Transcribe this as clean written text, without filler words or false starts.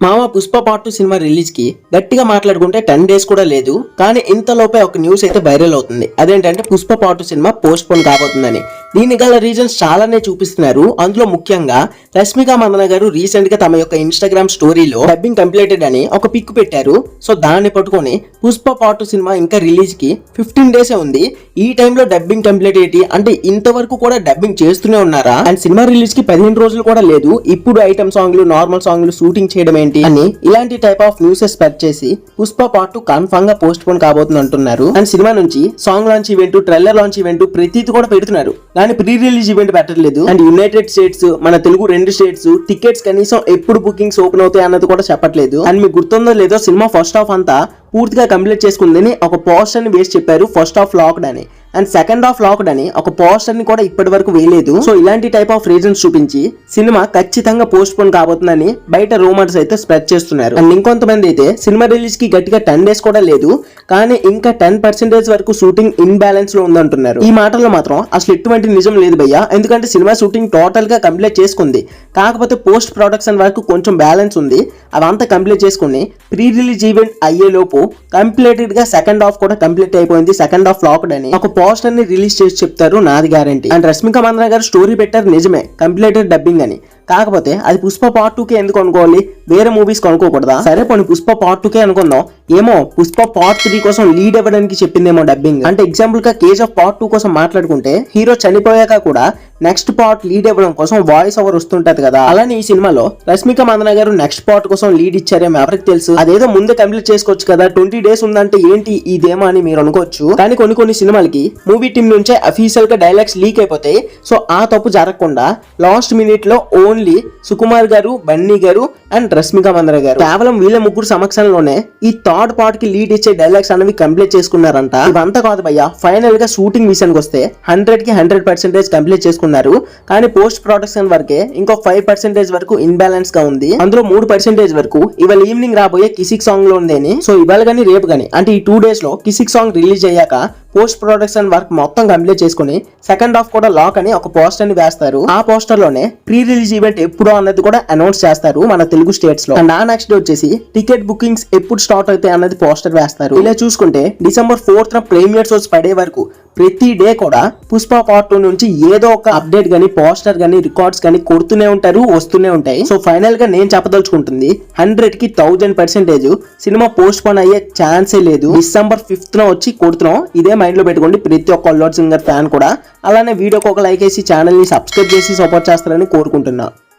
మామ Pushpa part 2 cinema release కి గట్టిగా మాట్లాడుకుంటే 10 డేస్ కూడా లేదు. కానీ ఇంతలోపే ఒక న్యూస్ అయితే వైరల్ అవుతుంది. అదేంటంటే పుష్ప పార్ట్ 2 సినిమా పోస్ట్ పోన్ కాబోతుందని. దీనికి గల రీజన్స్ చాలానే చూపిస్తున్నారు. అందులో ముఖ్యంగా రష్మిక మందన గారు రీసెంట్ గా తమ యొక్క ఇన్స్టాగ్రామ్ స్టోరీలో డబ్బింగ్ కంప్లీటెడ్ అని ఒక పిక్ పెట్టారు. సో దాన్ని పట్టుకొని పుష్ప పార్ట్ 2 సినిమా ఇంకా రిలీజ్ కి 15 డేసే ఉంది. ఈ టైంలో డబ్బింగ్ కంప్లీట్ ఏంటి అంటే ఇంతవరకు కూడా డబ్బింగ్ చేస్తూనే ఉన్నారా? అండ్ సినిమా రిలీజ్ కి 15 రోజులు కూడా లేదు. ఇప్పుడు ఐటమ్ సాంగ్లు నార్మల్ సాంగ్లు షూటింగ్ చేయడం ఏంటి అని ఇలాంటి టైప్ ఆఫ్ న్యూస్ స్ప్రెడ్ చేసి పుష్ప పార్ట్ 2 కన్ఫర్మ్ గా పోస్ట్ పోన్ కాబోతుంది అంటున్నారు. అండ్ సినిమా నుంచి song launch event, trailer launch event ప్రతిది కూడా పెడుతున్నారు. కానీ ప్రీ రిలీజ్ ఈవెంట్ పెట్టలేదు. అండ్ యునైటెడ్ స్టేట్స్, మన తెలుగు 2 స్టేట్స్ టికెట్స్ కనీసం ఎప్పుడు బుకింగ్స్ ఓపెన్ అవుతాయి అన్నది కూడా చెప్పట్లేదు. అండ్ మీకు గుర్తుందో లేదో సినిమా ఫస్ట్ హాఫ్ అంతా పూర్తిగా కంప్లీట్ చేసుకుందని ఒక పోస్టర్ ని వేసి చెప్పారు, ఫస్ట్ హాఫ్ లాక్డ్ అని. అండ్ సెకండ్ హాఫ్ లాక్డ్ అని ఒక పోస్టర్ ని కూడా ఇప్పటి వరకు వేయలేదు. సో ఇలాంటి టైప్ ఆఫ్ రీజన్స్ చూపించి సినిమా ఖచ్చితంగా పోస్ట్ పోన్ కాబోతుందని బయట రూమర్స్ అయితే స్ప్రెడ్ చేస్తున్నారు. అండ్ ఇంకొంతమంది అయితే సినిమా రిలీజ్ కి గట్టిగా 10 డేస్ కూడా లేదు, కానీ ఇంకా 10% వరకు షూటింగ్ ఇన్ బ్యాలెన్స్ లో ఉందంటున్నారు. ఈ మాటల్లో మాత్రం అసలు ఎటువంటి నిజం లేదు భయ్యా. ఎందుకంటే సినిమా షూటింగ్ టోటల్ గా కంప్లీట్ చేసుకుంది, కాకపోతే పోస్ట్ ప్రొడక్షన్ వరకు కొంచెం బ్యాలెన్స్ ఉంది. అవంతా కంప్లీట్ చేసుకుని ప్రీ రిలీజ్ ఈవెంట్ అయ్యే లోపు కంప్లీటెడ్ గా సెకండ్ హాఫ్ కూడా కంప్లీట్ అయిపోయింది. సెకండ్ హాఫ్ లాక్డ్ అని ఒక పోస్టర్ ని రిలీజ్ చేసి చెప్తారు, నాది గ్యారంటీ. అండ్ రష్మిక మందన గారు స్టోరీ పెట్టారు నిజమే, కంప్లీటెడ్ డబ్బింగ్ అని. కాకపోతే అది పుష్ప పార్ట్ 2 కే ఎందుకు అనుకోవాలి, వేరే మూవీస్ కొనుక్కోకూడదా? సరే పోనీ పుష్ప పార్ట్ 2 కే అనుకుందాం. ఏమో పుష్ప పార్ట్ 3 కోసం లీడ్ ఇవ్వడానికి చెప్పిందేమో డబ్బింగ్. అంటే ఎగ్జాంపుల్ గా కేజీఎఫ్ పార్ట్ 2 కోసం మాట్లాడుకుంటే హీరో చనిపోయాక కూడా నెక్స్ట్ పార్ట్ లీడ్ ఇవ్వడం కోసం వాయిస్ ఓవర్ వస్తుంటది కదా. అలానే ఈ సినిమాలో రష్మిక మందన గారు నెక్స్ట్ పార్ట్ కోసం లీడ్ ఇచ్చారేమో ఎవరికి తెలుసు. అదేదో ముందే కంప్లీట్ చేసుకోవచ్చు కదా. 20 డేస్ ఉందంటే ఏంటి ఇదేమో అని మీరు అనుకోవచ్చు. కానీ కొన్ని సినిమాలకి మూవీ టీం నుంచే అఫీషియల్ గా డైలాగ్స్ లీక్ అయిపోతాయి. సో ఆ తప్పు జరగకుండా లాస్ట్ మినిట్ లో ఓన్లీ సుకుమార్ గారు, బన్నీ గారు అండ్ రష్మిక మందన గారు కేవలం వీళ్ళ ముగ్గురు సమక్షంలోనే ఈ థర్డ్ పార్ట్ కి లీడ్ ఇచ్చే డైలాగ్స్ అనేవి కంప్లీట్ చేసుకున్నారంట. ఇవంతా కాదు భయ్యా, ఫైనల్ గా షూటింగ్ విషయానికి వస్తే 100 కి 100% కంప్లీట్ చేసుకున్నారు. కానీ పోస్ట్ ప్రొడక్షన్ వరకే ఇంకో 5% వరకు ఇన్బ్యాలెన్స్ గా ఉంది. అందులో 3% వరకు ఇవాళ ఈవినింగ్ రాబోయే కిసిక్ సాంగ్ లో ఉంది. సో ఇవాళ గానీ రేపు గానీ అంటే ఈ 2 డేస్ లో కిసిక్ సాంగ్ రిలీజ్ అయ్యాక పోస్ట్ ప్రొడక్షన్ వర్క్ మొత్తం కంప్లీట్ చేసుకుని సెకండ్ హాఫ్ కూడా లాక్ అని ఒక పోస్టర్ ని వేస్తారు. ఆ పోస్టర్ లోనే ప్రీ రిలీజ్ ఈవెంట్ ఎప్పుడు అన్నది కూడా అనౌన్స్ చేస్తారు మన తెలుగు స్టేట్స్ లో. అండ్ ఆ నెక్స్ట్ డే వచ్చేసి టికెట్ బుకింగ్స్ ఎప్పుడు స్టార్ట్ అవుతాయి అన్నది పోస్టర్ వేస్తారు. ఇలా చూసుకుంటే December 4th ప్రీమియర్ షోస్ పడే వరకు ప్రతి డే కూడా పుష్ప పార్ట్ 2 నుంచి ఏదో ఒక అప్డేట్ గానీ, పోస్టర్ గానీ, రికార్డ్స్ గానీ కొడుతూనే ఉంటారు, వస్తూనే ఉంటాయి. సో ఫైనల్ గా నేను చెప్పదలుచుకుంటుంది 100 కి 1000% సినిమా పోస్ట్ పోన్ అయ్యే ఛాన్సే లేదు. December 5th వచ్చి కొడుతున్నాం. ఇదే మైండ్ లో పెట్టుకోండి ప్రతి ఒక్క అల్లు సింగర్ ఫ్యాన్ కూడా. అలానే వీడియోకి ఒక లైక్ వేసి ఛానల్ ని సబ్స్క్రైబ్ చేసి సపోర్ట్ చేస్తారని కోరుకుంటున్నా.